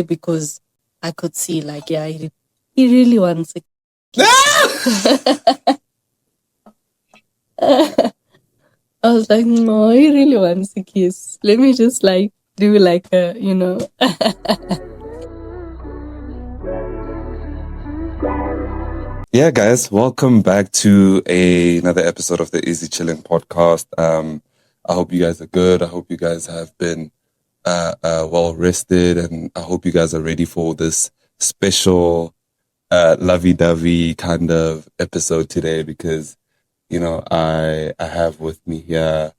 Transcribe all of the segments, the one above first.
because I could see like, yeah, he really wants a I was like, no, he really wants a kiss. Let me just like do like a, Yeah, guys, welcome back to another episode of the EasyChilling Podcast. I hope you guys are good. I hope you guys have been well rested, and I hope you guys are ready for this special lovey-dovey kind of episode today because I have with me here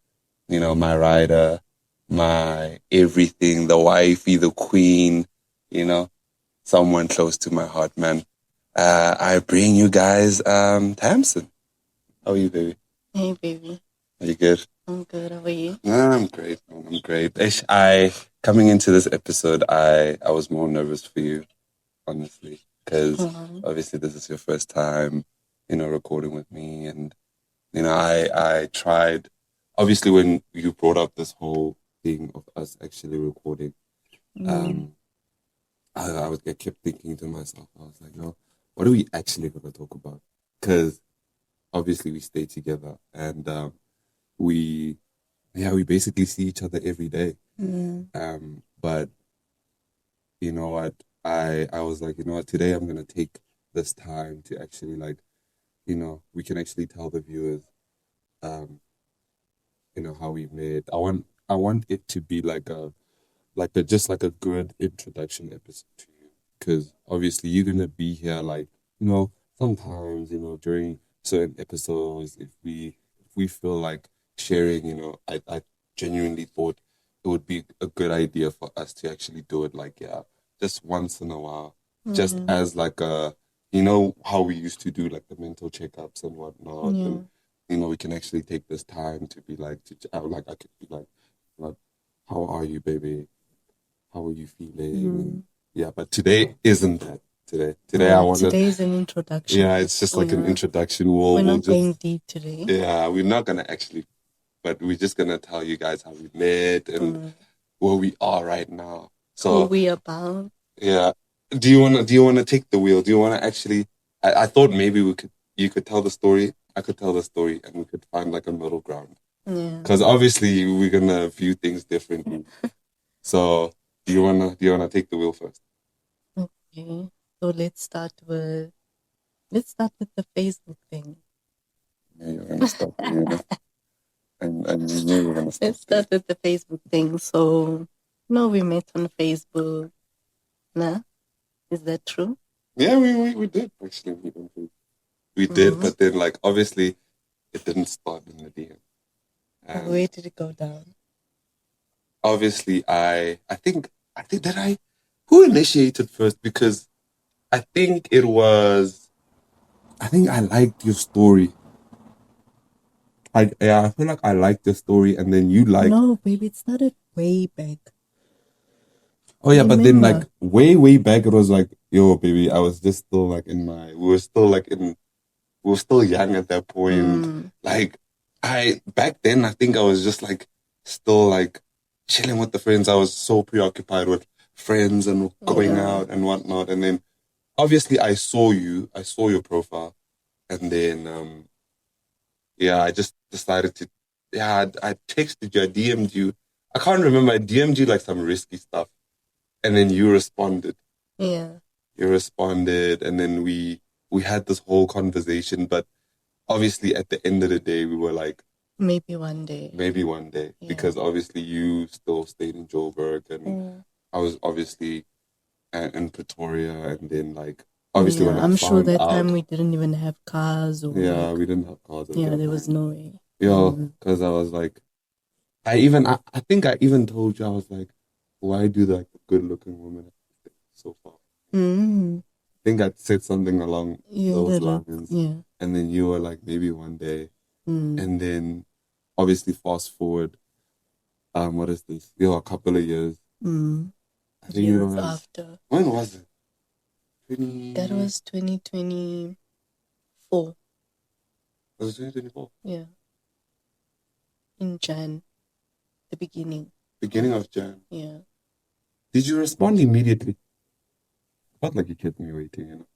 my rider, my everything, the wifey, the queen, someone close to my heart, man. I bring you guys Tamsin. How are you, baby? Hey, baby. Are you good? I'm good. How are you? I'm great. I'm great. I coming into this episode, I was more nervous for you, honestly, because obviously this is your first time, recording with me, and I tried. Obviously, when you brought up this whole thing of us actually recording, I kept thinking to myself, I was like, no, what are we actually going to talk about? Because obviously we stay together and we basically see each other every day. But you know what? I was like, you know what? Today I'm going to take this time to actually we can actually tell the viewers, how we met. I want it to be like a just like a good introduction episode to you, because obviously you're gonna be here sometimes during certain episodes, if we feel like sharing, I genuinely thought it would be a good idea for us to actually do it just once in a while, just as like a how we used to do like the mental checkups and whatnot. And we can actually take this time to be like I could be like, how are you, baby? How are you feeling? Yeah, but today isn't that. Today I wanted. Today is an introduction. Yeah, it's just like an introduction. We're not just going deep today. Yeah, we're not gonna actually, but we're just gonna tell you guys how we met and where we are right now. So Who we about? yeah, do you wanna take the wheel? Do you wanna actually? I thought maybe you could tell the story, I could tell the story, and we could find like a middle ground. Yeah. Because obviously we're gonna view things differently. So do you wanna take the wheel first? Okay. So let's start with the Facebook thing. Yeah, you're gonna stop. And you knew you were gonna stop. Let's start with the Facebook thing. So no, we met on Facebook. Nah? Is that true? Yeah, we did actually meet on Facebook. We did, but then like obviously it didn't start in the DM. Where did it go down? Obviously I think that who initiated first, because I think I liked your story. I feel like I liked your story, and then you liked. No, baby, it started way back. Oh yeah, but then like way back, it was like, yo, baby, I was just still like we were still young at that point. Like back then, I think I was just like still like chilling with the friends. I was so preoccupied with friends and going out and whatnot. And then obviously I saw your profile, and then I just decided to, I texted you, I DM'd you. I can't remember. I DM'd you like some risky stuff, and then you responded. Yeah. You responded, and then we had this whole conversation. But obviously, at the end of the day, we were like, maybe one day, because obviously you still stayed in Joburg, and I was obviously in Pretoria, and then like obviously when I'm sure that time we didn't even have cars. Or we didn't have cars. There was no way. Because I was like, I think I even told you, I was like, why do like the good looking women so far? I think I said something along those lines. Yeah. And then you were like, maybe one day. And then obviously fast forward, what is this? A couple of years. I think years after. When was it? That was 2024. Was it 2024? Yeah. In Jan. The beginning. Beginning of Jan. Yeah. Did you respond immediately? felt like you kept me waiting, you know.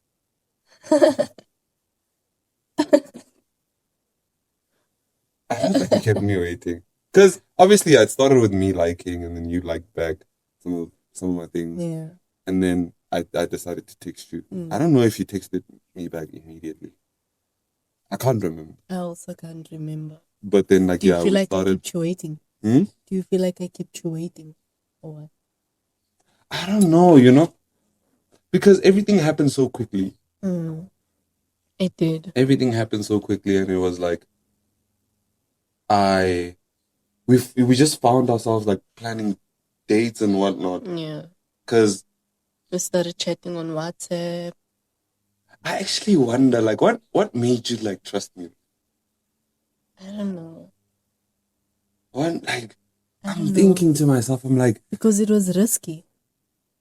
I felt like you kept me waiting. Because obviously it started with me liking and then you liked back some of my things. Yeah. And then I decided to text you. Mm. I don't know if you texted me back immediately. I can't remember. I also can't remember. But then like Do you yeah, feel we like I started. kept you waiting? Hmm? Do you feel like I kept you waiting? Or what? I don't know, you know? Because everything happened so quickly. It did. Everything happened so quickly and it was like we just found ourselves like planning dates and whatnot. Yeah. Because We started chatting on WhatsApp. I actually wonder like what made you like trust me? I don't know. I'm thinking to myself, I'm like, because it was risky.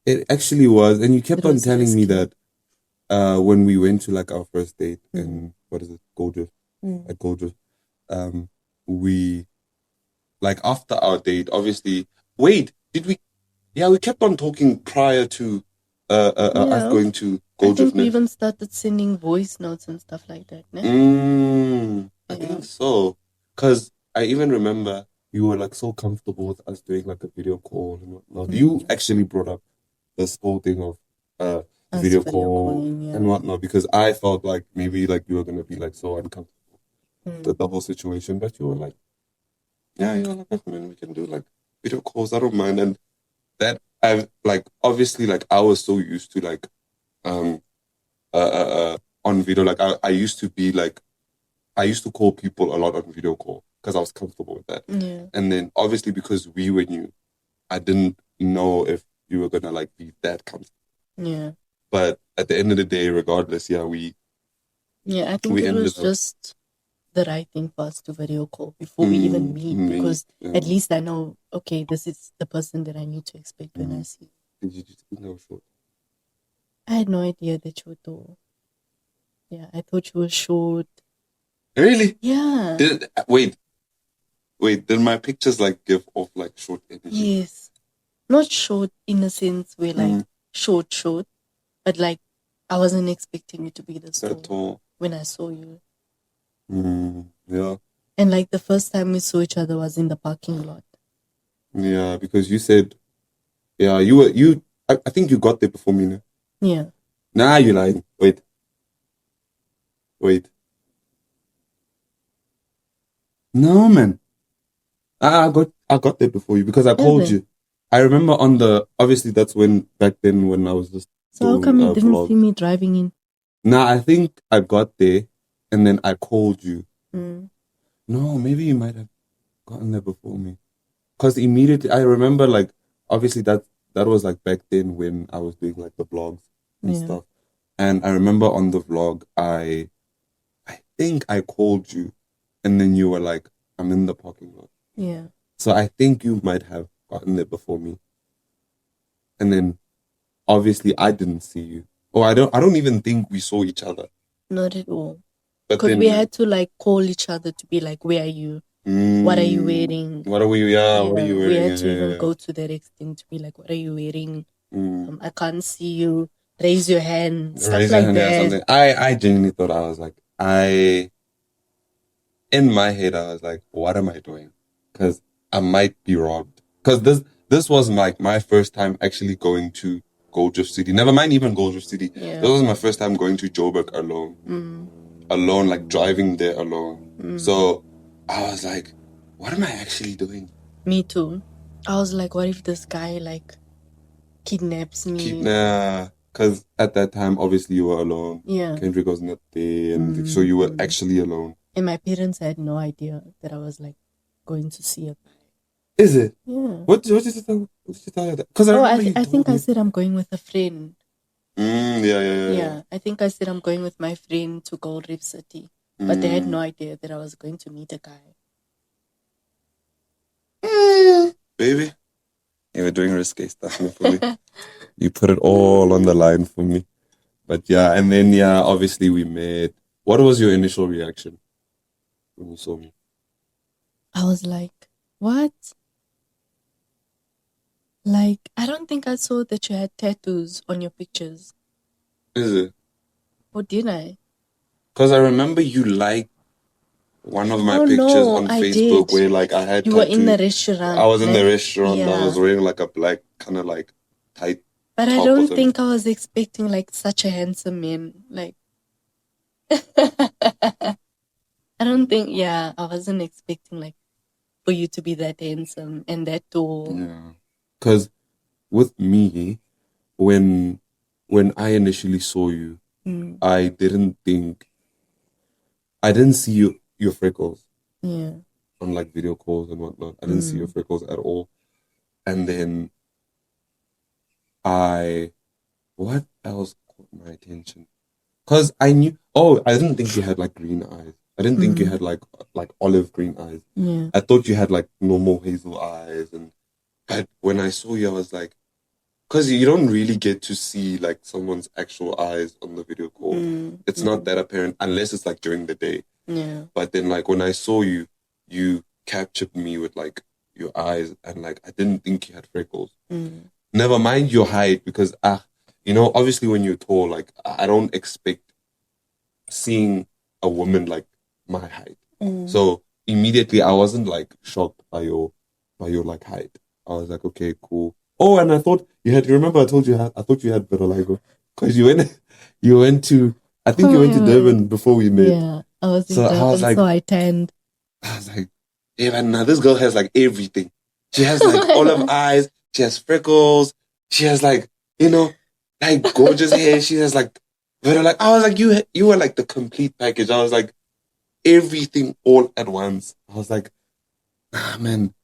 it actually was, and you kept It on was telling me risky. that when we went to like our first date in what is it, Gorgeous, at Gorgeous, we like after our date, obviously. Wait, did we? Yeah, we kept on talking prior to us going to I Gorgeous. think we even started sending voice notes and stuff like that. I think so, because I even remember you were like so comfortable with us doing like a video call and whatnot. You actually brought up this whole thing of video call and whatnot because I felt like maybe like you were gonna be like so uncomfortable with the whole situation, but you were like, yeah, you're like, "Okay, man, we can do like video calls. I don't mind." And that I like obviously like I was so used to like um on video like I used to be like I used to call people a lot on video call because I was comfortable with that. Yeah. And then obviously because we were new, I didn't know if you were gonna like be that comfortable. Yeah. But at the end of the day, regardless, yeah, I think it was just the right thing for us to video call before we even meet because at least I know, okay, this is the person that I need to expect when I see. Did you just think I was short? I had no idea that you were tall. Yeah, I thought you were short. Really? Yeah. Wait, did my pictures like give off like short energy? Yes. Not short in a sense where like short, but like I wasn't expecting you to be this tall when I saw you. Yeah. And like the first time we saw each other was in the parking lot. Yeah, because you said, yeah, I think you got there before me, no? Yeah. Nah, you lying. Wait. No, man. I got there before you because I called you. I remember obviously that's back then when I was just so how come you didn't see me driving in? Nah, I think I got there and then I called you. No, maybe you might have gotten there before me. Because immediately I remember like obviously that was like back then when I was doing like the vlogs and stuff. And I remember on the vlog I think I called you and then you were like, I'm in the parking lot. Yeah. So I think you might have gotten there before me. And then obviously I didn't see you. Or I don't even think we saw each other. Not at all. Because we had to like call each other to be like, where are you? What are you wearing? What are you wearing? We had to even go to that extent to be like, what are you wearing? I can't see you. Raise your hand. Stuff like that. I genuinely thought in my head, I was like, what am I doing? Because I might be robbed. Because this was like my first time actually going to Goldrift City. Never mind even Goldrift City. Yeah. This was my first time going to Joburg alone. Alone, like driving there alone. So I was like, what am I actually doing? Me too. I was like, what if this guy like kidnaps me? Because at that time, obviously you were alone. Yeah. Kendrick was not there. And so you were actually alone. And my parents had no idea that I was like going to see a guy. Is it? Yeah. What did you tell her? Because I think I said I'm going with a friend. Yeah. I think I said I'm going with my friend to Gold Reef City. But they had no idea that I was going to meet a guy. Baby, you were doing risky stuff for me. You put it all on the line for me. But yeah, and then yeah, obviously we met. What was your initial reaction when you saw me? I was like, what? Like, I don't think I saw that you had tattoos on your pictures. Is it? Or did I? Because I remember you liked one of my pictures on Facebook where like I had you were in the restaurant. I was in the restaurant. Yeah. I was wearing like a black kind of like tight. But I don't think I was expecting like such a handsome man. Like I don't think. Yeah, I wasn't expecting like for you to be that handsome and that tall. Yeah. Because with me, when I initially saw you, I didn't see your freckles. Yeah. On like video calls and whatnot. I didn't see your freckles at all. And then what else caught my attention? Because I didn't think you had like green eyes. I didn't think you had like olive green eyes. Yeah. I thought you had like normal hazel eyes. But when I saw you, I was like, because you don't really get to see like someone's actual eyes on the video call. It's not that apparent unless it's like during the day. Yeah. But then like when I saw you, you captured me with like your eyes, and like I didn't think you had freckles. Never mind your height, because obviously when you're tall, like I don't expect seeing a woman like my height. So immediately I wasn't like shocked by your like height. I was like, okay, cool. Oh, and I thought remember I told you I thought you had vitiligo because you went to I think you went to Durban before we met. Yeah, I was in Durban, so I tanned. I was like, yeah, but now this girl has like everything. She has like olive eyes. She has freckles. She has like, like gorgeous hair. She has like, I was like, you were like the complete package. I was like, everything all at once. I was like, man,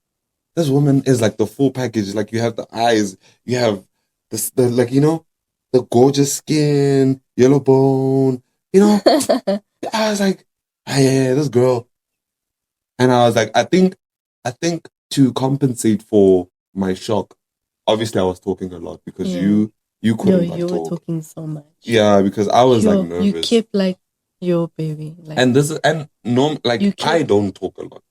this woman is like the full package. Like you have the eyes, you have the gorgeous skin, yellow bone, I was like, yeah, this girl. And I was like, I think to compensate for my shock, obviously I was talking a lot because you couldn't you were talking so much. Yeah, because I was like nervous. You kept like, yo, baby. Like, I don't talk a lot.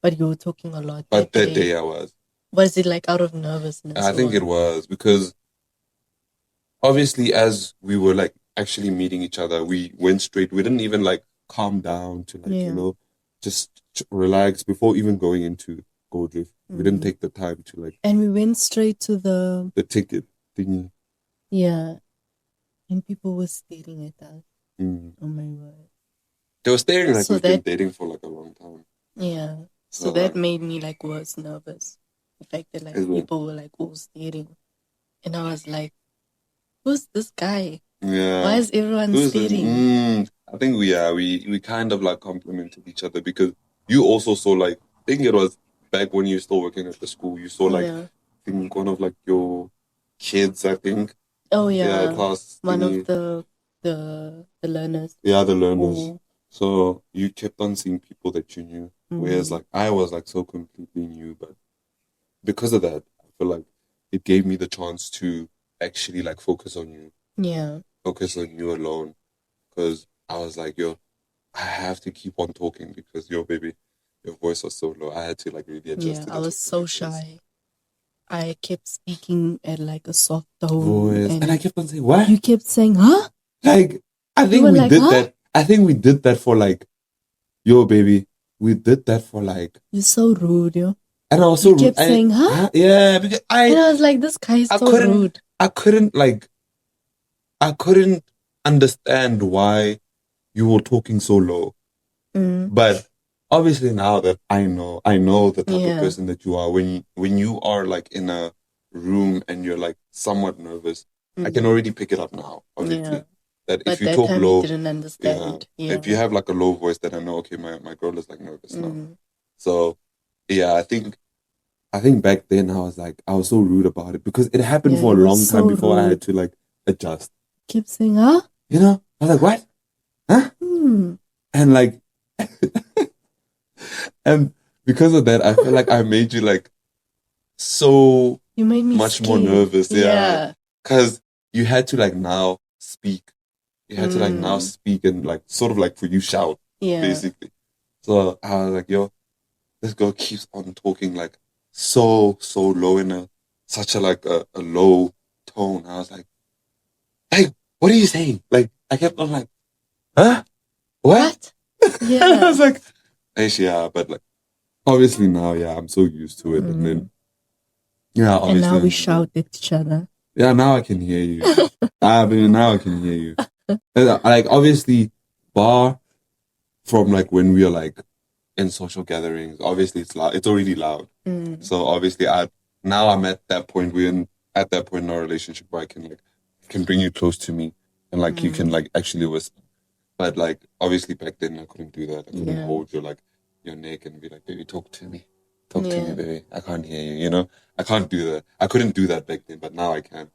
But you were talking a lot. But that day I was. Was it like out of nervousness? I think it was because obviously as we were like actually meeting each other, we went straight. We didn't even like calm down to like, just relax before even going into Goldrift. We didn't take the time to like. And we went straight to the ticket thingy. Yeah. And people were staring at us. Oh my word. They were staring like we've been dating for like a long time. Yeah. So that made me like worse nervous. The fact that like people were like all staring. And I was like, who's this guy? Yeah. Why is everyone staring? I think we kind of like complimented each other because you also saw like, I think it was back when you were still working at the school, you saw like, I think one of like your kids, I think. Oh yeah. Yeah, class. One of the learners. Yeah, the learners. Oh. So you kept on seeing people that you knew. Whereas like I was like so completely new, but because of that, I feel like it gave me the chance to actually like focus on you. Yeah. Focus on you alone. Because I was like, I have to keep on talking because baby, your voice was so low. I had to like really adjust. Yeah, I was so shy. I kept speaking at like a soft tone. And I kept on saying, what? You kept saying, huh? Like, I think we did that. I think we did that for like, baby. We did that for like. You're so rude, yo. And I was so rude. You kept saying, huh? Yeah, because and I was like, this guy is so rude. I couldn't understand why you were talking so low. But obviously now that I know the type of person that you are, when you are like in a room and you're like somewhat nervous, I can already pick it up now, obviously. Yeah. That but if you talk low, you didn't understand. Yeah. If you have like a low voice, then I know, okay, my girl is like nervous now. So yeah, I think back then I was so rude about it because it happened for a long time before I had to like adjust. Keep saying, huh? I was like, what? Huh? And like, and because of that, I feel like I made you like so you made me much scared. more nervous. Yeah. Because you had to like now speak. You had to like now speak and like sort of like for you shout. Yeah. Basically. So I was like, this girl keeps on talking like so low in such a like a low tone. I was like, hey, what are you saying? Like, I kept on like, huh? What? Yeah. And I was like, actually, yeah, but like, obviously now, yeah, I'm so used to it. And then, yeah, obviously. And now we shout at each other. Yeah, now I can hear you. I mean, now I can hear you. Like, obviously, bar from like when we are like in social gatherings, obviously it's loud. It's already loud. So obviously, now I'm at that point. At that point in our relationship where I can bring you close to me and like you can like actually whisper. But like obviously back then I couldn't do that. I couldn't hold your neck and be like, baby, talk to me, to me, baby. I can't hear you. You know, I can't do that. I couldn't do that back then, but now I can.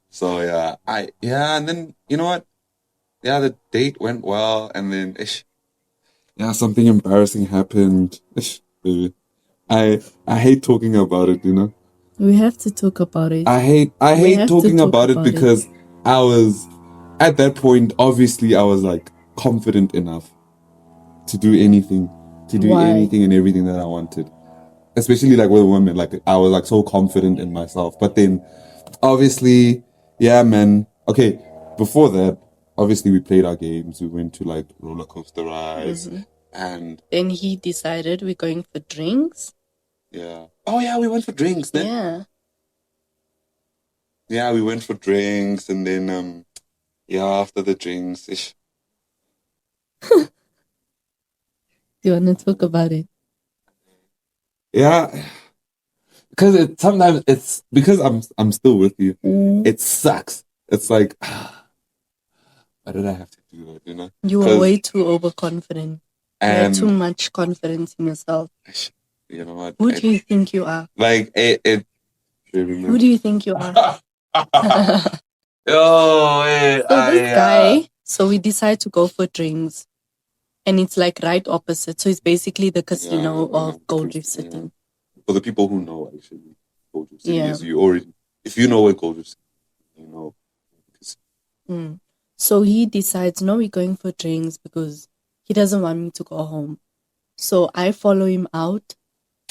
So yeah, and then you know what? Yeah, the date went well, and then something embarrassing happened. Baby. I hate talking about it, you know. We have to talk about it. I hate talking about it because I was at that point. Obviously, I was like confident enough to do anything, and everything that I wanted. Especially like with women, like I was like so confident in myself. But then, obviously, yeah, man. Okay, before that, obviously we played our games. We went to like roller coaster rides, and then he decided we're going for drinks. Yeah. Oh yeah, we went for drinks then. Yeah. Yeah, we went for drinks, and then after the drinks, Do you want to talk about it? Yeah, because sometimes it's because I'm still with you. It sucks. It's like, why did I have to do that? You know, you were way too overconfident. You had too much confidence in yourself. You know what? Who do you think you are? Like it. Who do you think you are? Guy. So we decide to go for drinks, and it's like right opposite. So it's basically the casino of Gold Reef City. Yeah. For the people who know, actually, Gold Reef City is if you know where Gold Reef City, you know. So he decides, no, we're going for drinks because he doesn't want me to go home. So I follow him out,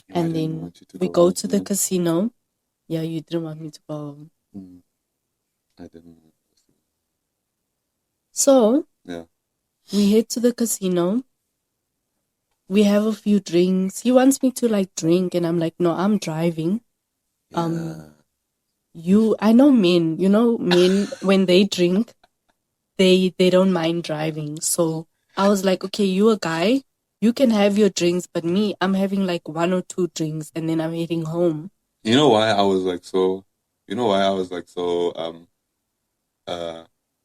and then we go to the casino. Yeah, you didn't want me to go home. I didn't. So we head to the casino. We have a few drinks. He wants me to like drink, and I'm like, no, I'm driving. I know men. You know, men when they drink, they don't mind driving. So I was like, okay, you a guy, you can have your drinks, but me, I'm having like 1 or 2 drinks, and then I'm heading home. You know why I was like so?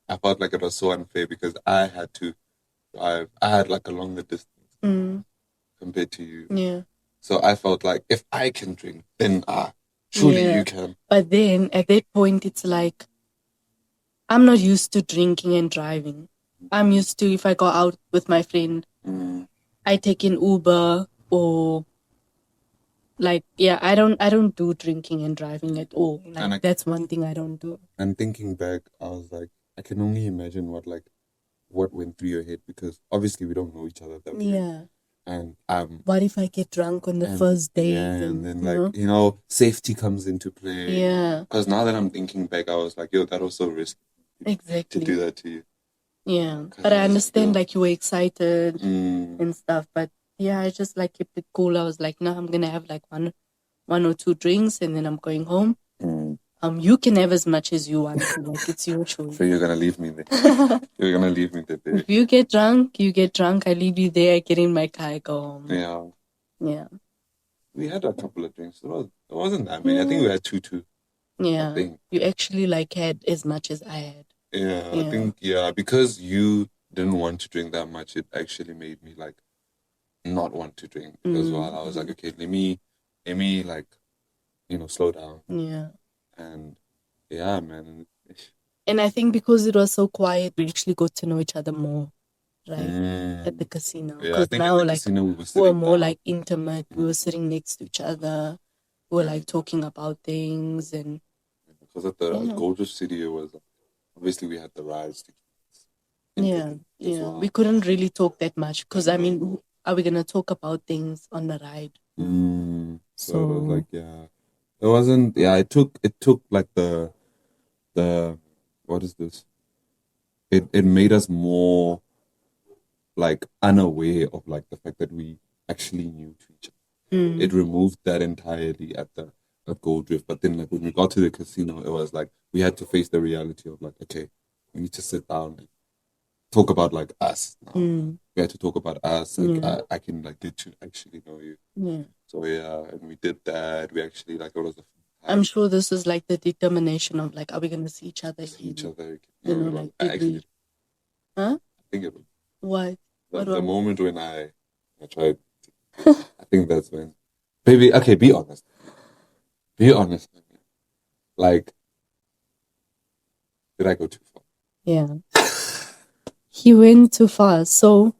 I felt like it was so unfair because I had to drive. I had like a longer distance compared to you. Yeah. So I felt like if I can drink, then surely you can. But then at that point, it's like, I'm not used to drinking and driving. I'm used to, if I go out with my friend, I take an Uber or like, I don't do drinking and driving at all. Like, that's one thing I don't do. And thinking back, I was like, I can only imagine what went through your head because obviously we don't know each other that well. Yeah. And what if I get drunk on the first date? Yeah, and then safety comes into play. Yeah. Because now that I'm thinking back, I was like, yo, that was so risky. Exactly. To do that to you. Yeah. But I understand like you were excited and stuff. But yeah, I just like kept it cool. I was like, no, I'm gonna have like one or 2 drinks and then I'm going home. You can have as much as you want. Like it's your choice. So you're gonna leave me there. You're gonna leave me there. If you get drunk, you get drunk. I leave you there. I get in my car. I go home. Yeah. Yeah. We had a couple of drinks. It wasn't that many. I think we had 2. Yeah. You actually like had as much as I had. Yeah. I think because you didn't want to drink that much, it actually made me like not want to drink as well. I was like, okay, let me like, slow down. Yeah. And yeah, man. And I think because it was so quiet, we actually got to know each other more, right? At the casino. Because now, like, we were more like intimate. We were sitting next to each other. We were like talking about things and. Because at the Gold Reef City, it was obviously we had the rides. Yeah. We couldn't really talk that much because I mean, are we gonna talk about things on the ride? So it was like it wasn't. Yeah, it took like the what is this? it made us more like unaware of like the fact that we actually knew to each other. It removed that entirely at Gold Drift. But then like when we got to the casino, it was like we had to face the reality of like, okay, we need to sit down and talk about like us now. We had to talk about us. Like I can like get to actually know you. Yeah. So yeah, and we did that. We actually like it was a I'm sure this is like the determination of like, are we gonna see each other? see each other. You know, like did actually, we? Huh? I think it was What? the moment when I tried. I think that's when. Baby, okay, be honest. Be honest. Like, did I go too far? Yeah. He went too far. So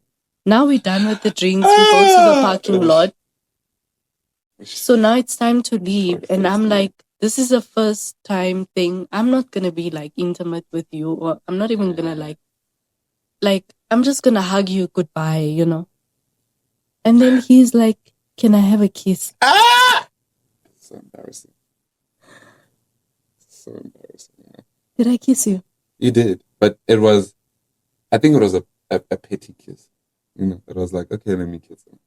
now we're done with the drinks. We go to the parking lot. So now it's time to leave. And I'm like, this is a first time thing. I'm not going to be like intimate with you, or I'm not even going to like, I'm just going to hug you goodbye, you know? And then he's like, can I have a kiss? So embarrassing. So embarrassing. Yeah. Did I kiss you? You did. But I think it was a petty kiss. You know, it was like, okay, let me kiss him.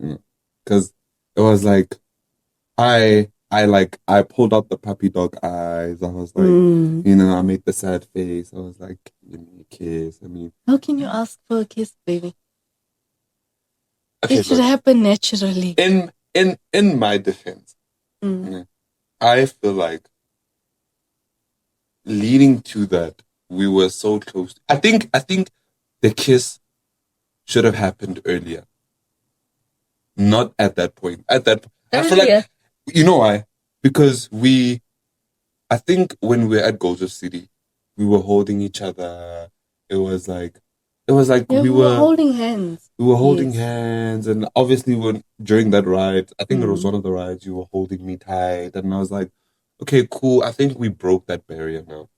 You know, because it was like, I pulled out the puppy dog eyes. I was like, you know, I made the sad face. I was like, give me a kiss. I mean, how can you ask for a kiss, baby? Okay, it should happen naturally. In my defense, you know, I feel like leading to that, we were so close. I think the kiss should have happened earlier, not at that point. I feel like, you know why? Because I think when we were at Gold City, we were holding each other. It was like yeah, we were holding hands. We were holding hands, and obviously during that ride, I think it was one of the rides, you were holding me tight, and I was like, okay, cool. I think we broke that barrier now,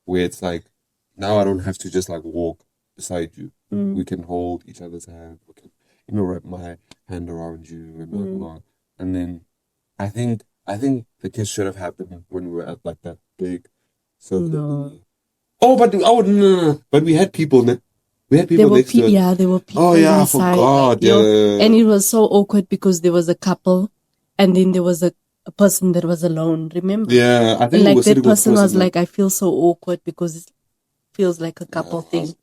where it's like, now I don't have to just like walk beside you. We can hold each other's hand. We can, you know, wrap my hand around you and whatnot. And then I think the kiss should have happened when we were at like that big circle. No. Oh, but no. But we had people. We had people next to us. Yeah, there were people. Oh yeah, inside, I forgot. like, and it was so awkward because there was a couple, and then there was a person that was alone. Remember? Yeah, I think like that person was like, I feel so awkward because it feels like a couple thing.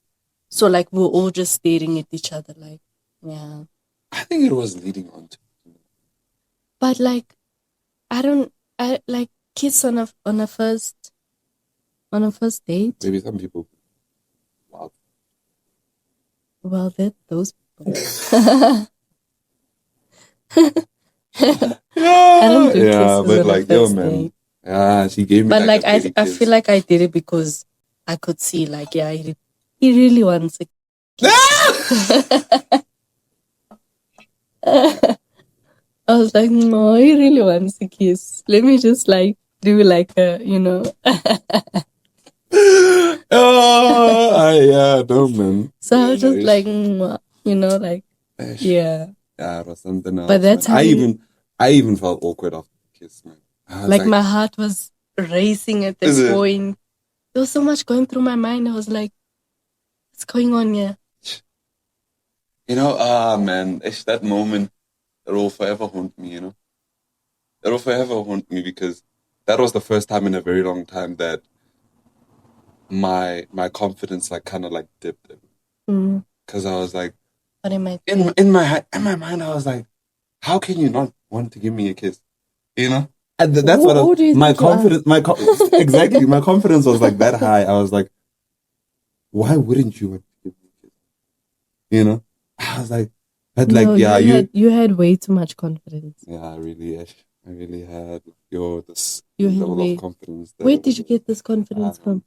So like we're all just staring at each other, like, yeah. I think it was leading on to. But like, I like kiss on a first date. Maybe some people. Wow. Well, those people. I don't do kisses but on like, a first date. Yeah, she gave me. But like I feel like I did it because I could see, like, yeah, he really wants a kiss. I was like, no, he really wants a kiss. Let me just like do like a, you know. No, man. So I was just like, you know, like, yeah. Yeah, it was something else. But that's how I even felt awkward after the kiss, man. Like my heart was racing at this point. There was so much going through my mind. I was like, what's going on here? You know, man, it's that moment that will forever haunt me, you know? That will forever haunt me because that was the first time in a very long time that my confidence like kind of like dipped because I was like, in my mind I was like, how can you not want to give me a kiss, you know? And that's what my confidence exactly, my confidence was like that high. I was like, why wouldn't you want to give me a kiss, you know? I was like, but like, you had way too much confidence. Yeah, I really had this level of confidence. Where did you get this confidence from?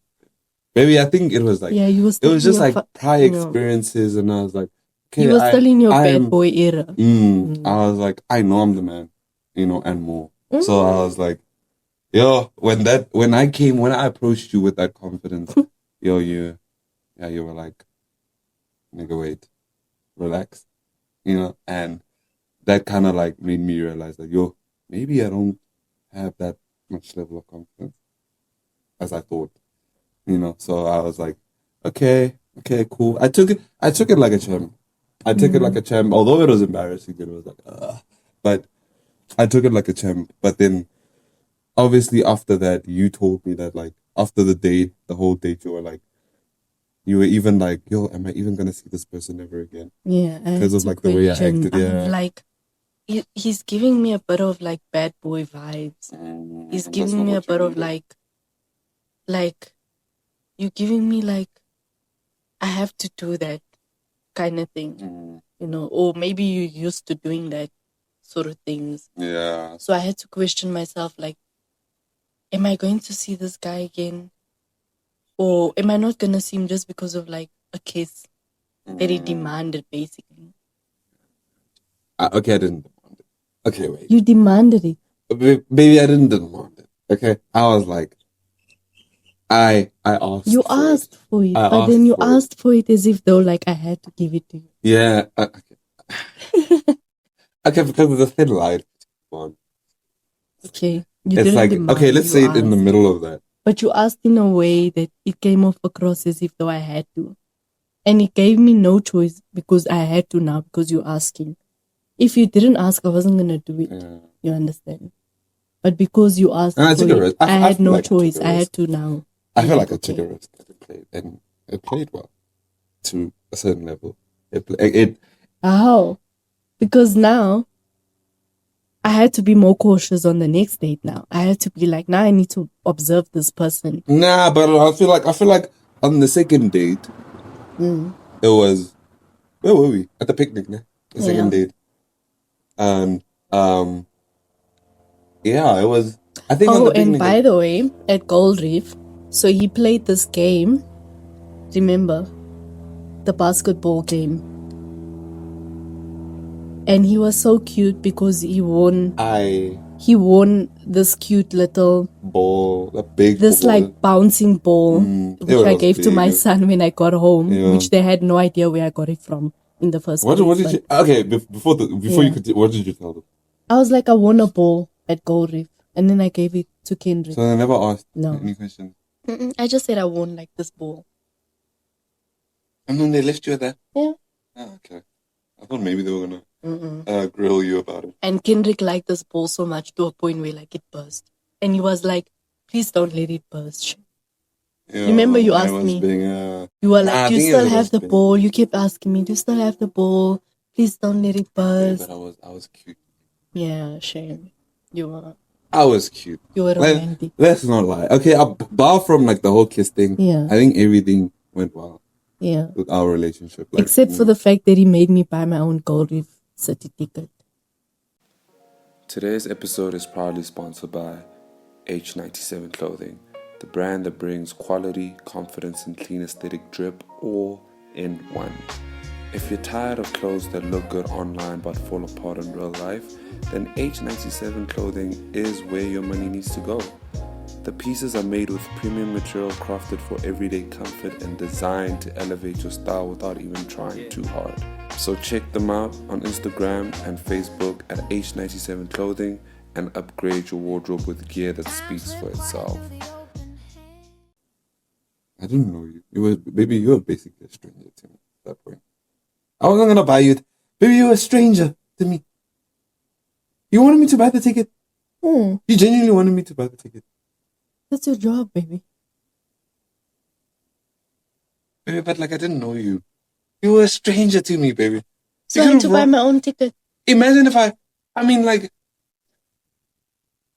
Maybe I think it was like, it was just like prior experiences, and I was like, okay, you were still in your bad boy era. I was like, I know I'm the man, you know, and more. So I was like, yo, when I approached you with that confidence, yo, you were like, nigga, wait, relax, you know, and that kind of like made me realize that, yo, maybe I don't have that much level of confidence as I thought, you know. So I was like, Okay, cool. I took it like a champ. I took it like a champ, although it was embarrassing. It was like, but I took it like a champ. But then, obviously, after that, you told me that like after the date, the whole date, you were even like, yo, am I even gonna see this person ever again? Yeah, I Because had of to like the way I question. acted. I'm Yeah. like, he's giving me a bit of like bad boy vibes. He's That's giving not me a what you bit of wanted. like you're giving me like I have to do that kind of thing, or maybe you're used to doing that sort of things. Yeah. So I had to question myself, like, am I going to see this guy again? Or am I not going to see him just because of like a kiss that he demanded, basically? Okay, I didn't demand it. Okay, wait. You demanded it. Baby, I didn't demand it. Okay, I was like, I asked. You for asked it. for it, I but then asked you for it. asked for it as if though like I had to give it to you. Yeah. Okay. Okay, because there's a thin line. On. Okay. You It's didn't like, demand, okay, let's you say it in the asked. middle of that. But you asked in a way that it came off across as if though I had to. And it gave me no choice because I had to now because you're asking. If you didn't ask, I wasn't going to do it. Yeah. You understand? But because you asked And I took a for risk. it, I had feel no like I took choice. a I risk. had to now. I be feel like I okay. took a risk. It played, and it played well to a certain level. It How? Because now I had to be more cautious on the next date now. I had to be like, now I need to observe this person. Nah, but I feel like on the second date, it was, where were we? At the picnic, né? The second Yeah. date. And yeah, it was, I think on Oh, the and picnic. by the way, at Gold Reef, so he played this game. Remember? The basketball game. And he was so cute because he won this cute little ball, a big this ball. like bouncing ball, which I gave to my son when I got home, which they had no idea where I got it from in the first place. What did you? Okay, before you could, what did you tell them? I was like, I won a ball at Gold Reef, and then I gave it to Kendrick. So they never asked No. any questions. I just said I won like this ball. And then they left you at that? Yeah. Oh, okay. I thought maybe they were gonna grill you about it. And Kendrick liked this ball so much to a point where like it burst. And he was like, please don't let it burst. Yeah, remember you asked me, you were like, do you still have the ball? You kept asking me, do you still have the ball? Please don't let it burst. Yeah, but I was cute. Yeah, shame. You were. I was cute. You were romantic. Let's not lie. Okay, bar from like the whole kiss thing, Yeah. I think everything went well. Yeah. With our relationship. Like, except for the fact that he made me buy my own Gold Reef city ticket. Today's episode is proudly sponsored by H97 Clothing, the brand that brings quality, confidence, and clean aesthetic drip all in one. If you're tired of clothes that look good online but fall apart in real life, then H97 Clothing is where your money needs to go. The pieces are made with premium material crafted for everyday comfort and designed to elevate your style without even trying too hard. So check them out on Instagram and Facebook at H97 Clothing and upgrade your wardrobe with gear that speaks for itself. I didn't know you. Baby, you were basically a stranger to me at that point. I wasn't gonna buy you. Baby, you were a stranger to me. You wanted me to buy the ticket. You genuinely wanted me to buy the ticket. That's your job, baby. Baby, but like I didn't know you. You were a stranger to me, baby. So I had to buy my own ticket. Imagine if I mean like,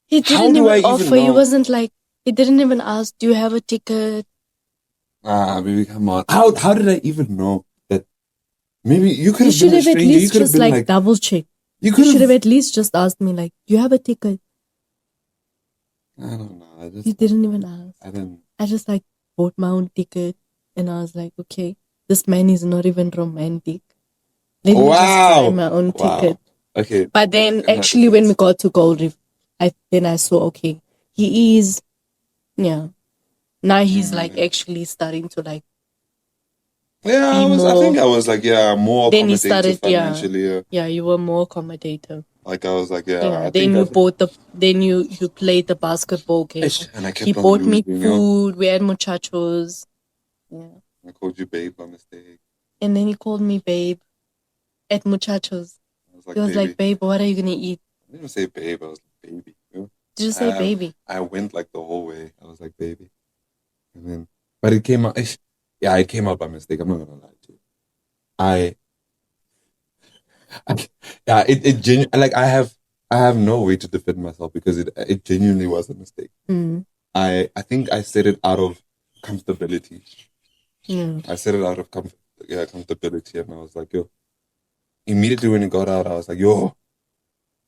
he didn't even offer. He wasn't like, he didn't even ask, do you have a ticket? Baby, come on. How did I even know that? Maybe you could have should been a have stranger. at least just like double check. You should have at least just asked me like, do you have a ticket? I don't know. You didn't even ask. I didn't. I just like bought my own ticket and I was like, okay, this man is not even romantic. Let me just buy my own ticket. Okay. But then actually when we got to Gold Reef, I saw, okay, he is, yeah. Now he's like actually starting to like. Yeah, I think I was like, more then he accommodative started, financially. Yeah, you were more accommodative. Like I was like, then you played the basketball game. And I kept he bought me food. We had muchachos. Yeah. I called you babe by mistake. And then he called me babe at Muchachos. I was like, He was like, babe, what are you gonna eat? I didn't say babe. I was like, baby. Did you say baby? I went like the whole way. I was like, baby. And then, but it came out. Yeah, it came out by mistake. I'm not gonna lie to you. Yeah, like I have no way to defend myself because it genuinely was a mistake. I think I said it out of comfortability. I said it out of comfortability, and I was like, yo. Immediately when it got out, I was like, yo.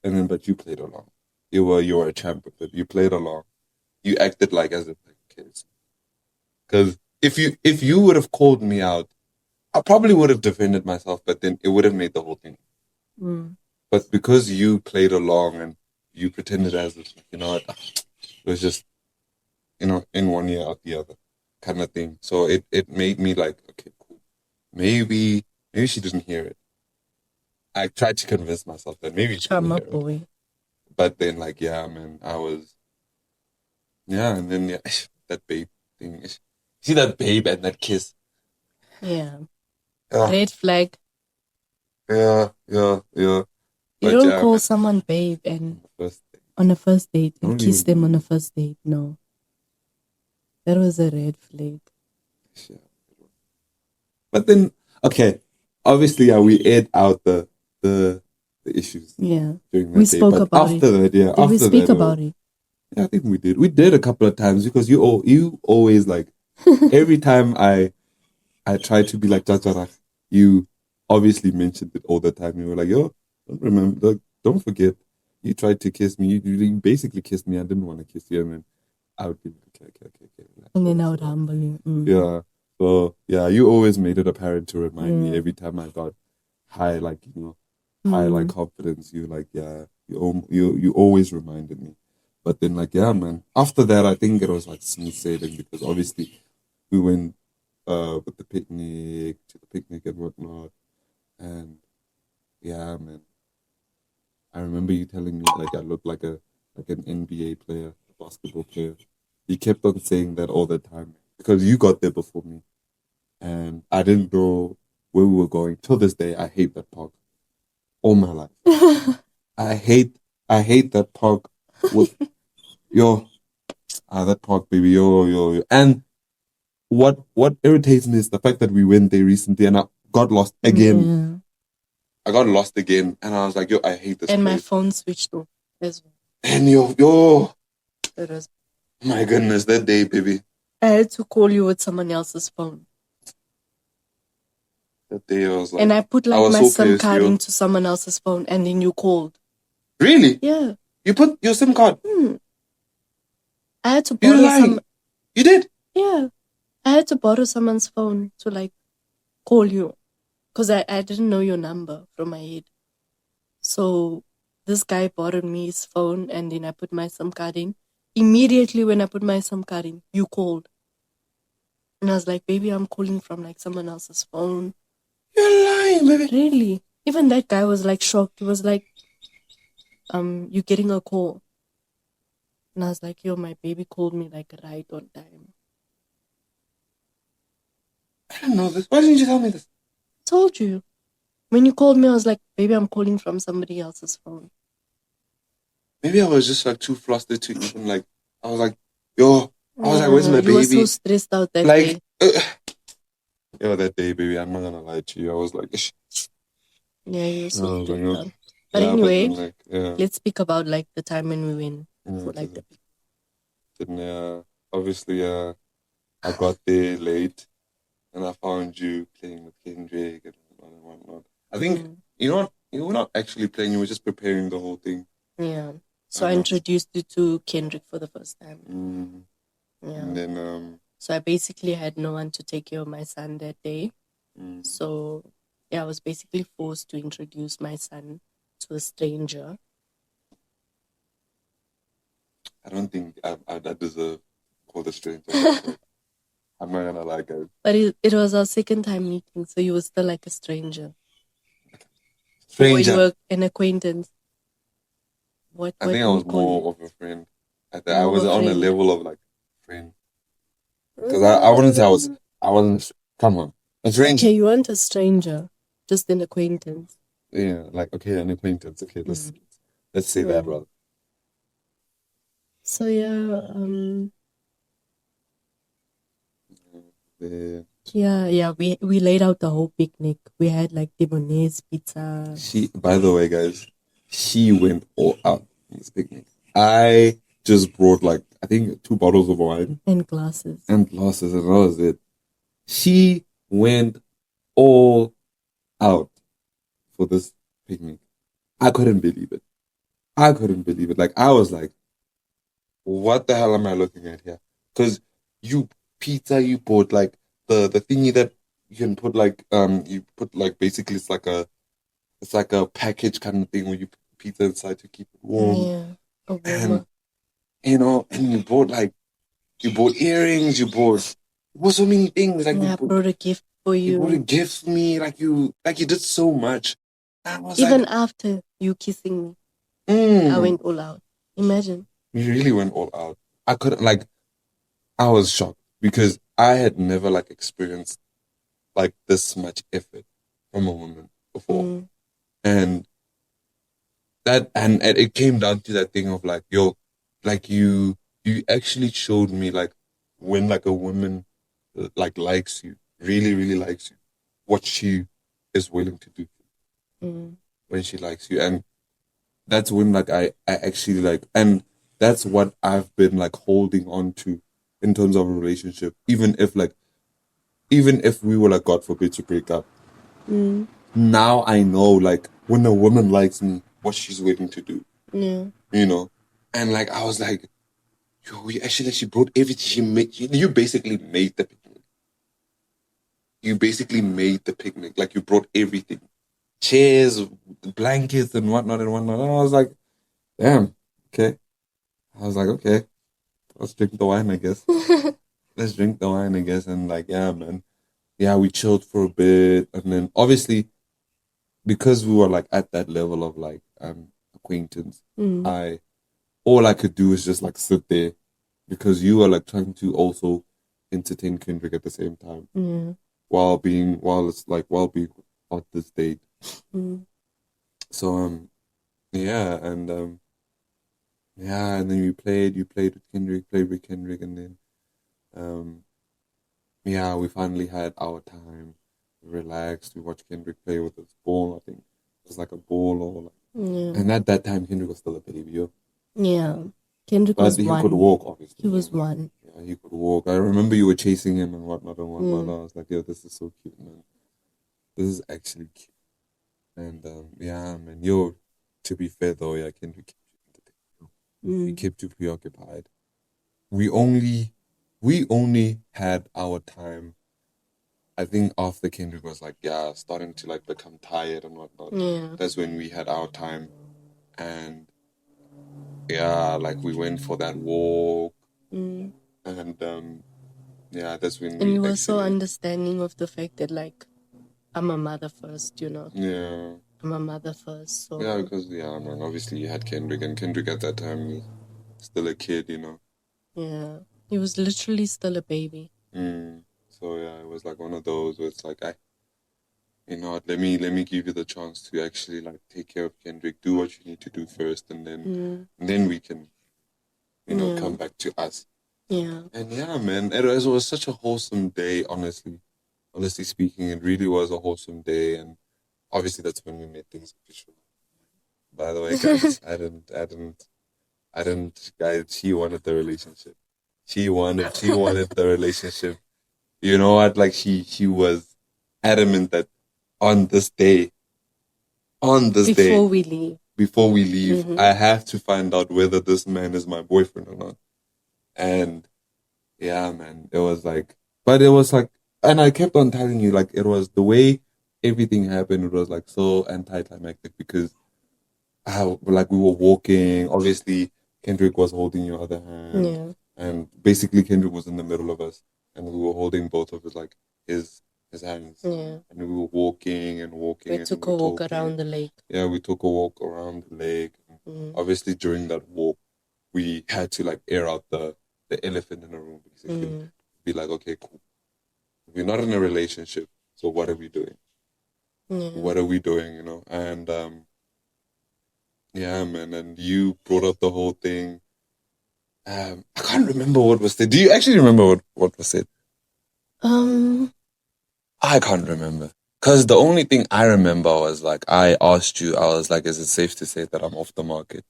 And then, but you played along. You were a champ with it. You played along. You acted like as if like kids. Because if you would have called me out, I probably would have defended myself, but then it would have made the whole thing. But because you played along and you pretended as if, you know, it was just, you know, in one ear out the other kind of thing. So it made me like, okay, cool. Maybe she didn't hear it. I tried to convince myself that maybe she didn't hear it. But then, like, yeah, man, and then that babe thing. See that babe and that kiss? Yeah. Red flag. Yeah. You don't call someone babe and on a first date and kiss them on a first date. No. That was a red flag. Yeah. But then, okay, obviously, yeah, we aired out the issues. Yeah. During that we spoke about it. After that, yeah. Did we speak about it? Yeah, I think we did. We did a couple of times because you always like every time I tried to be like Jajarak, you obviously mentioned it all the time. You were like, yo, don't forget, you tried to kiss me. You basically kissed me. I didn't want to kiss you, and then I would be like, okay. And then I would humble you. Yeah. So yeah, you always made it apparent to remind me every time I got high, like high like confidence. You like you always reminded me. But then like yeah, man. After that, I think it was like smooth sailing because obviously we went with the picnic and whatnot, and yeah, man. I remember you telling me like I looked like an NBA player, a basketball player. You kept on saying that all the time because you got there before me, and I didn't know where we were going. Till this day, I hate that park. All my life, I hate that park. With that park, baby, yo. And what irritates me is the fact that we went there recently and I got lost again. Yeah. I got lost again, and I was like, yo, I hate this. And place. My phone switched off as well. And yo. It was. My goodness, that day, baby. I had to call you with someone else's phone. That day I was like... And I put like my SIM card into someone else's phone, and then you called. Really? Yeah. You put your SIM card? I had to borrow some... You did? Yeah. I had to borrow someone's phone to like call you. Because I didn't know your number from my head. So this guy borrowed me his phone and then I put my SIM card in. Immediately when I put my SIM card in, you called. And I was like, baby, I'm calling from like someone else's phone. You're lying, baby. Really? Even that guy was like shocked. He was like, you're getting a call. And I was like, yo, my baby called me like right on time. I didn't know this. Why didn't you tell me this? Told you. When you called me, I was like, baby, I'm calling from somebody else's phone. Maybe I was just like too flustered to even like, I was like, yo, I was like, where's my baby? You were so stressed out that day. Yo, that day, baby, I'm not gonna lie to you. I was like, yeah, you were so stressed out. But anyway, let's speak about like the time when we went for like the... Then, obviously, I got there late. And I found you playing with Kendrick and whatnot. I think, you know what? You were not actually playing. You were just preparing the whole thing. Yeah. So I introduced you to Kendrick for the first time. Yeah. And then... So I basically had no one to take care of my son that day. So, yeah, I was basically forced to introduce my son to a stranger. I don't think I deserve called a stranger. I'm not gonna lie, guys. But it was our second time meeting, so you were still like a stranger. Stranger? Or you were an acquaintance. I think I was more of a friend. I was on a level of like friend. Because I wouldn't say I wasn't, Come on. A stranger. Okay, you want a stranger, just an acquaintance. Yeah, like, okay, an acquaintance. Okay, let's say that, rather. So yeah, we laid out the whole picnic. We had like Debonaire's pizza. By the way, guys, she went all out on this picnic. I just brought like, I think 2 bottles of wine. And glasses. And that was it. She went all out for this picnic. I couldn't believe it. Like, I was like, what the hell am I looking at here? Because you bought like the thingy that you can put like you put like basically it's like a package kind of thing where you put pizza inside to keep it warm. Yeah, a warmer. And and you bought earrings, you bought so many things. Like, I brought a gift for you. You brought a gift for me, like you did so much. I was even like, after you kissing me, I went all out. Imagine. You really went all out. I couldn't, like, I was shocked because I had never like experienced like this much effort from a woman before. And it came down to that thing of like, yo, like you actually showed me like when like a woman like likes you, really, really likes you, what she is willing to do when she likes you. And that's when like I actually like, and that's what I've been like holding on to in terms of a relationship, even if we were like, God forbid, to break up. Now I know like when a woman likes me, what she's willing to do. Yeah. You know? And like I was like, yo, she brought everything. You basically made the picnic. Like you brought everything. Chairs, blankets and whatnot. And I was like, damn, okay. I was like, okay, let's drink the wine, I guess. And like, yeah, man. Yeah, we chilled for a bit. And then obviously, because we were like at that level of like acquaintance, all I could do was just like sit there because you were like trying to also entertain Kendrick at the same time. While being on this date. So yeah, and and then you played with Kendrick, and then we finally had our time. We relaxed. We watched Kendrick play with his ball. I think it was like a ball or like, and at that time Kendrick was still a baby, yo. Yeah, Kendrick was he one. Could walk, obviously. He was one. Yeah, he could walk. I remember you were chasing him and whatnot. I was like, yo, this is so cute, man. This is actually cute. And yeah, man, yo, to be fair though, yeah, Kendrick kept you entertained. He kept you preoccupied. We only had our time. I think after Kendrick was like, starting to like become tired and whatnot. Yeah. That's when we had our time. And like we went for that walk. And that's when and you were so understanding of the fact that like I'm a mother first, you know. Yeah. I'm a mother first, so yeah, because man, obviously you had Kendrick, and Kendrick at that time was still a kid, you know. Yeah, he was literally still a baby. So yeah, it was like one of those where it's like, let me give you the chance to actually like take care of Kendrick, do what you need to do first, and then we can, come back to us. Yeah. And yeah, man, it was such a wholesome day, honestly. Honestly speaking, it really was a wholesome day, and obviously that's when we made things official. By the way, guys, I didn't, guys, she wanted the relationship. She wanted the relationship. You know what? Like she was adamant that on this day, before we leave, I have to find out whether this man is my boyfriend or not. And yeah, man, it was like, but it was like, and I kept on telling you, like, it was the way everything happened. It was like so anticlimactic because like we were walking, obviously Kendrick was holding your other hand, and basically Kendrick was in the middle of us, and we were holding both of his hands, and we were walking and walking. We took a walk around the lake. Yeah, we took a walk around the lake. Obviously, during that walk, we had to like air out the elephant in the room, basically. Be like, okay, cool. we're not in a relationship, so what are we doing? Yeah. What are we doing, you know? And yeah, man, and you brought up the whole thing. I can't remember what was said. Do you actually remember what was said? I can't remember. Because the only thing I remember was like, I asked you, I was like, is it safe to say that I'm off the market?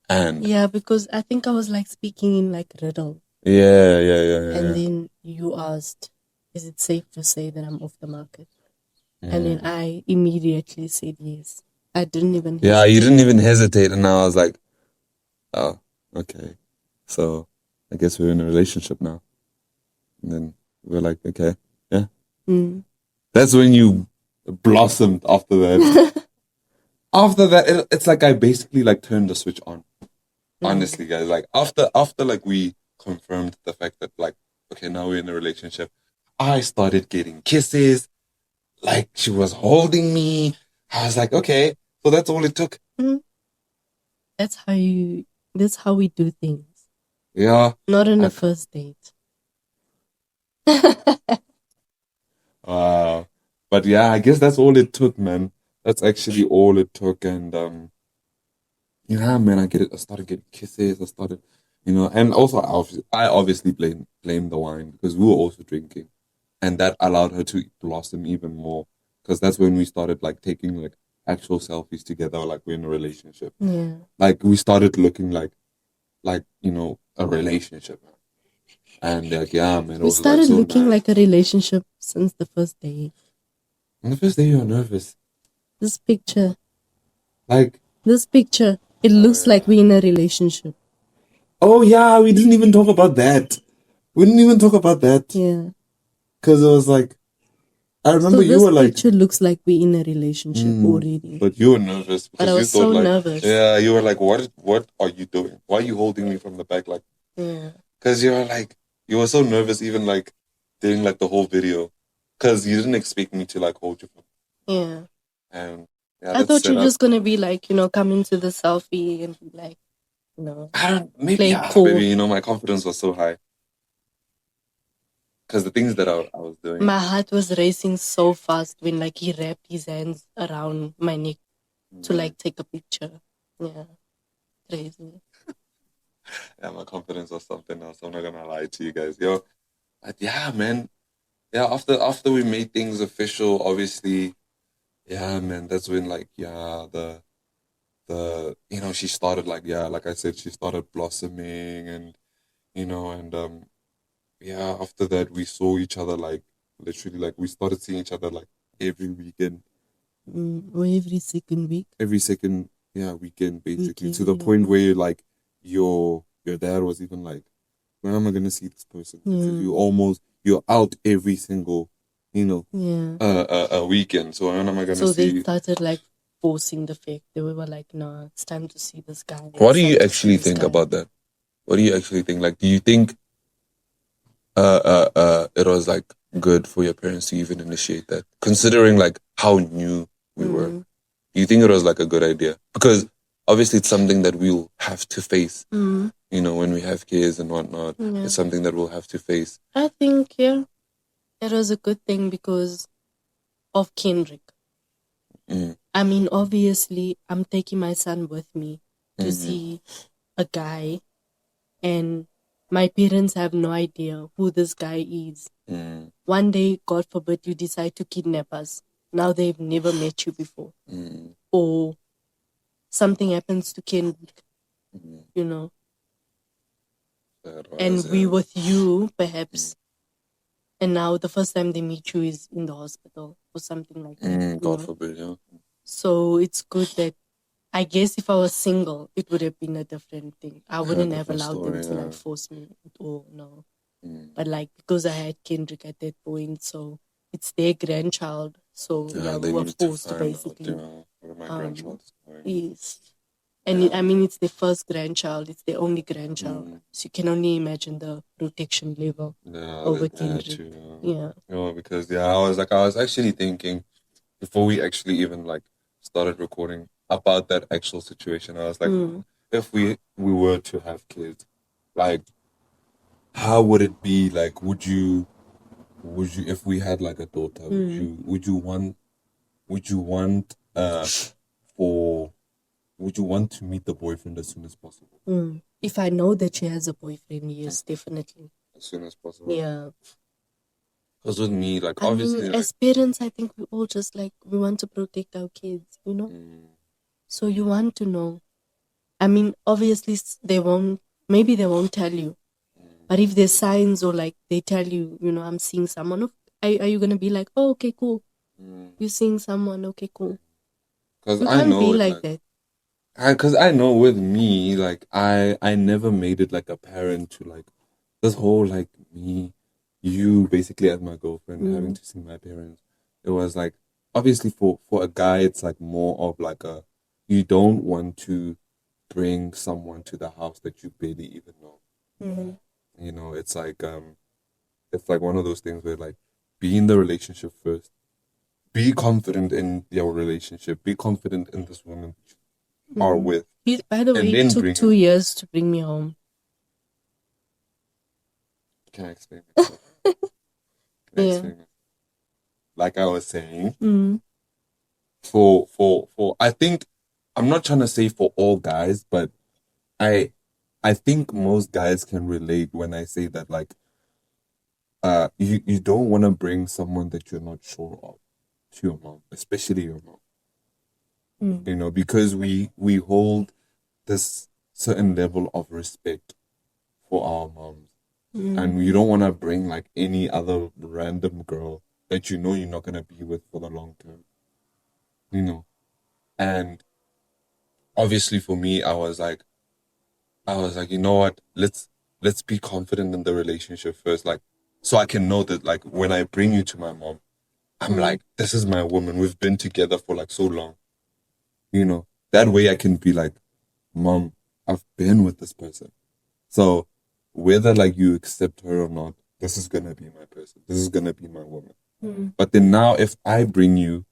And yeah, because I think I was like speaking in like riddle. yeah. And then you asked, is it safe to say that I'm off the market? And then I immediately said yes. I didn't even hesitate. Yeah, you didn't even hesitate. And I was like, oh, okay. So I guess we're in a relationship now. And then we're like, okay, yeah. That's when you blossomed after that. After that, it's like I basically like turned the switch on. Honestly, guys, like after like we confirmed the fact that like, okay, now we're in a relationship, I started getting kisses. Like she was holding me. I was like, okay, so that's all it took. That's how we do things. Yeah. Not on a first date. Wow. But yeah, I guess that's all it took, man. That's actually all it took. And yeah, man, I get it. I started getting kisses. I started, and also I obviously blame the wine because we were also drinking, and that allowed her to blossom even more because that's when we started like taking like actual selfies together, like we're in a relationship. Yeah. Like we started looking like a relationship. And like, yeah, man, we started like looking like a relationship since the first day. On the first day, you were nervous. This picture. Like this picture. It looks like we're in a relationship. Oh yeah, we didn't even talk about that. Yeah. Because it was like, I remember you were like, this picture looks like we're in a relationship already. But you were nervous because I was you thought so like, nervous. Yeah, you were like, what are you doing? Why are you holding me from the back? Like, yeah. Because you were so nervous even like doing like the whole video. Because you didn't expect me to like hold you from. Yeah. And I thought you were just gonna be like, come into the selfie and be like, maybe cool. Maybe my confidence was so high. Because the things that I was doing, my heart was racing so fast when like he wrapped his hands around my neck to like take a picture. Yeah, crazy. Yeah, my confidence was something else. I'm not gonna lie to you guys, yo. But yeah, man. Yeah, after we made things official, obviously, yeah, man. That's when like the she started like like I said, she started blossoming and yeah, after that we saw each other like literally like we started seeing each other like every weekend. Or every second week. Every second weekend basically to the point where like your dad was even like, when am I gonna see this person? Because you're out every single weekend. So when am I gonna see? So they started like forcing the fact. They were like, no, it's time to see this guy. What do you actually think about that? What do you actually think? Like, do you think it was like good for your parents to even initiate that, considering like how new we were? Do you think it was like a good idea? Because obviously it's something that we'll have to face. When we have kids and whatnot, it's something that we'll have to face. I think it was a good thing because of Kendrick. I mean, obviously, I'm taking my son with me to see a guy, and my parents have no idea who this guy is. One day, God forbid, you decide to kidnap us. Now they've never met you before. Or something happens to Kendrick, and we with you, perhaps. And now the first time they meet you is in the hospital or something like that. God forbid, yeah. So it's good that, I guess if I was single, it would have been a different thing. I wouldn't have allowed them to like force me at all, no. But like, because I had Kendrick at that point, so it's their grandchild. So we were forced to basically. Where my grandchild is going. Yes. And I mean, it's their first grandchild. It's their only grandchild. So you can only imagine the protection level over Kendrick. Yeah. Because I was actually thinking before we actually even like started recording about that actual situation. I was like, if we were to have kids, like, how would it be? Like, would you would you, if we had like a daughter, would you want for would you want to meet the boyfriend as soon as possible? If I know that she has a boyfriend, yes, definitely. As soon as possible. Yeah. Because with me, like I obviously, mean, like, as parents, I think we all just like we want to protect our kids, you know. So you want to know. I mean, obviously maybe they won't tell you. But if there's signs or like they tell you, you know, I'm seeing someone, are you gonna be like, oh, okay, cool. You're seeing someone, okay, cool. because You I can't know be it, like that. because I know with me, like I never made it like apparent to like this whole like you basically as my girlfriend having to see my parents. It was like obviously for a guy, it's like more of like you don't want to bring someone to the house that you barely even know. You know, it's like one of those things where like be in the relationship first, be confident in your relationship, be confident in this woman you are with, By the way, then it took bring 2 years to bring me home. Can I explain myself? Can I Yeah. explain myself? Like I was saying, for I think I'm not trying to say for all guys, but I I think most guys can relate when I say that like you don't want to bring someone that you're not sure of to your mom, especially your mom. You know, because we hold this certain level of respect for our moms. And you don't want to bring like any other random girl that you know you're not going to be with for the long term, you know. And obviously for me, I was like, you know what, let's be confident in the relationship first, like so I can know that like when I bring you to my mom, I'm like, this is my woman, we've been together for like so long, you know. That way I can be like, mom, I've been with this person, so whether like you accept her or not, this is gonna be my person, this is gonna be my woman. But then now if I bring you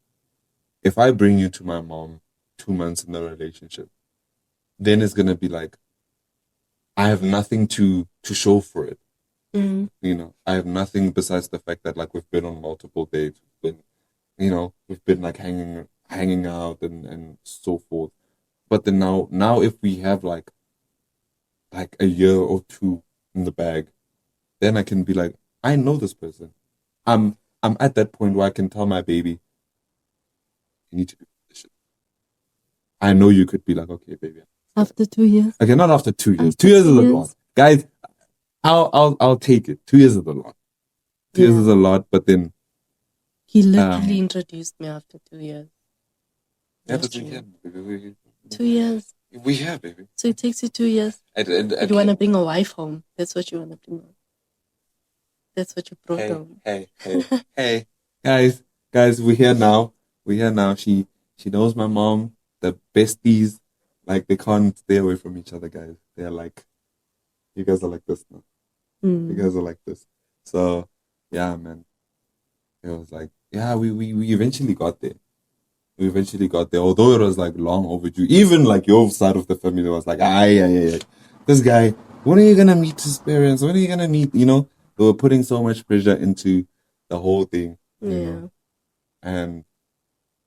to my mom 2 months in the relationship, then it's gonna be like I have nothing to show for it. You know, I have nothing besides the fact that like we've been on multiple dates, we've been like hanging out and so forth. But then now if we have like a year or two in the bag, then I can be like, I know this person. I'm at that point where I can tell my baby, you need to do this shit. I know you could be like, okay, baby. After 2 years? Okay, not after 2 years. After 2 years is a 2 lot. Guys, I'll take it. 2 years is a lot. 2 years is a lot, but then he literally introduced me after 2 years. yeah, but we can, baby. 2 years. We have, baby. So it takes you 2 years. You want to bring a wife home. That's what you want to bring home. That's what you brought home. Hey, guys, we're here now. We're here now. She knows my mom. The besties, like they can't stay away from each other, guys. They're like, you guys are like this now. You guys are like this. So yeah, man. It was like, yeah, we eventually got there. We eventually got there. Although it was like long overdue. Even like your side of the family was like, ay. This guy, when are you gonna meet his parents? When are you gonna meet, you know? They were putting so much pressure into the whole thing, you know. And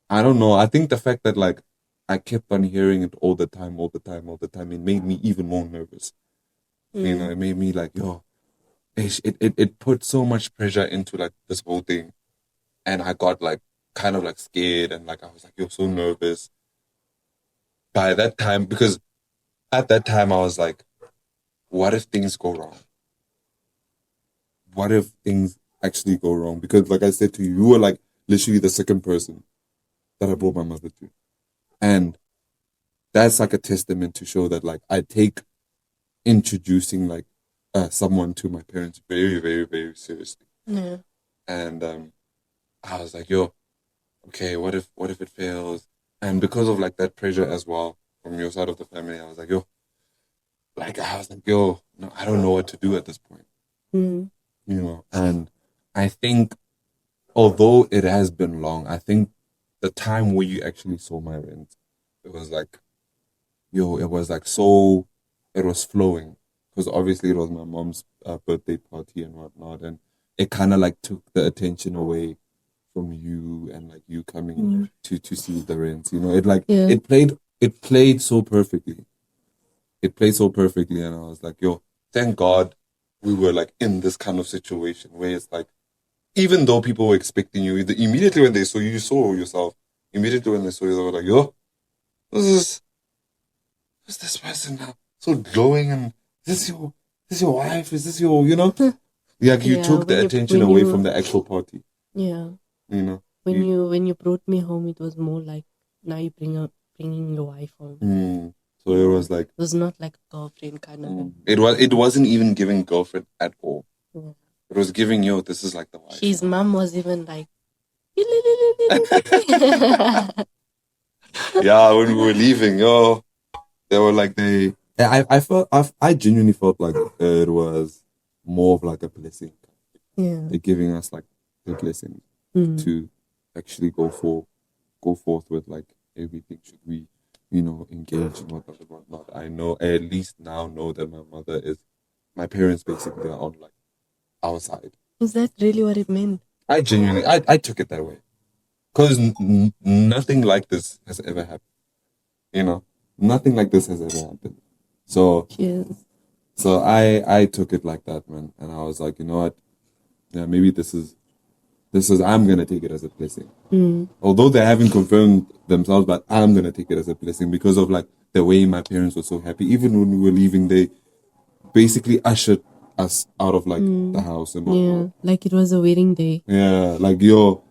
I don't know. I think the fact that like I kept on hearing it all the time, it made me even more nervous. You know, it made me like, yo, it put so much pressure into like this whole thing. And I got like kind of like scared and like I was like, you're so nervous. By that time, because at that time I was like, what if things go wrong? What if things actually go wrong? Because like I said to you, you were like literally the second person that I brought my mother to. And that's like a testament to show that like I take introducing like someone to my parents very, very, very seriously. Yeah. And I was like, yo, okay, what if it fails? And because of like that pressure as well from your side of the family, I was like, yo, no, I don't know what to do at this point. You know, and I think although it has been long, I think the time where you actually saw my rent, it was like, yo, it was like so, it was flowing because obviously it was my mom's birthday party and whatnot, and it kind of like took the attention away from you and like you coming to see the rents. You know, it like it played so perfectly. It played so perfectly, and I was like, yo, thank God we were like in this kind of situation where it's like, even though people were expecting you, immediately when they saw you, you saw yourself. Immediately when they saw you, they were like, yo, who's this person now? So glowing, and is this your wife? Is this your, you know? Like you took the attention away from the actual party. Yeah. You know? When you brought me home, it was more like, now you bringing your wife home. So it was like, it was not like a girlfriend kind of. It wasn't even giving girlfriend at all. Yeah. It was giving, yo, this is like the wife. His mom was even like, yeah, when we were leaving, yo, they were like, I genuinely felt like it was more of like a blessing. Yeah. They're giving us like the blessing to actually go forth with like everything. Should we, you know, engage and whatnot. I know, I at least now know that my parents basically are on like our side. Is that really what it meant? I genuinely, I took it that way. Because nothing like this has ever happened. You know, nothing like this has ever happened. So, Cheers. So I took it like that, man. And I was like, you know what? Yeah, maybe this is, I'm going to take it as a blessing. Although they haven't confirmed themselves, but I'm going to take it as a blessing because of like the way my parents were so happy. Even when we were leaving, they basically ushered us out of like the house and whatnot. Yeah, like it was a wedding day. Yeah, like, yo,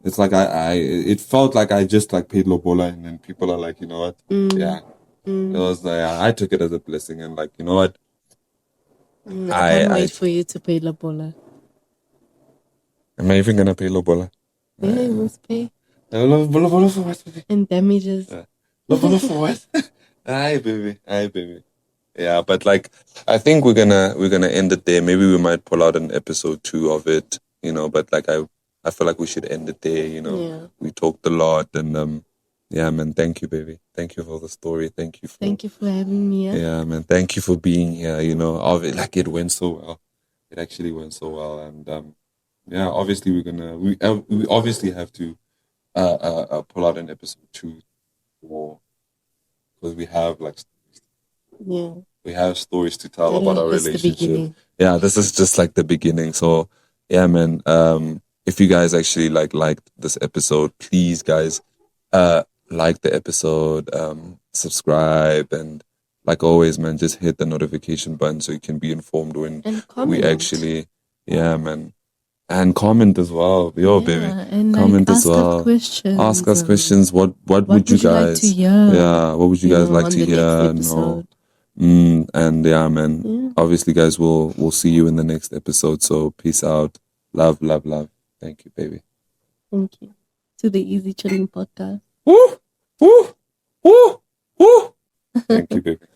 it's like it felt like I just like paid lobola, and then people are like, you know what? Yeah. It was like, I took it as a blessing, and like, you know what? I can't wait for you to pay lobola. Am I even gonna pay lobola? Yeah, you must pay. Lobola for what? And damages. Lobola for what? Aye, baby. Yeah, but like, I think we're gonna end it there. Maybe we might pull out an episode 2 of it, you know. But like, I feel like we should end it there, you know. Yeah. We talked a lot, and yeah, man. Thank you, baby. Thank you for the story. Thank you for having me here. Yeah, man. Thank you for being here. You know, like it went so well. It actually went so well, and yeah, obviously we obviously have to pull out an episode 2 more because we have like we have stories to tell about our relationship. Yeah, this is just like the beginning. So yeah, man. If you guys actually liked this episode, please, guys, like the episode, subscribe, and like always, man, just hit the notification button so you can be informed when we actually, yeah, man. And comment as well, baby. And comment as well. Ask us questions. What would you guys like to hear? Yeah, what would you guys like to hear? No. And yeah, man. Yeah. Obviously, guys, we'll see you in the next episode. So peace out. Love. Thank you, baby. Thank you. To the EasyChilling Podcast. Woo! Woo! Woo! Woo! Thank you, baby.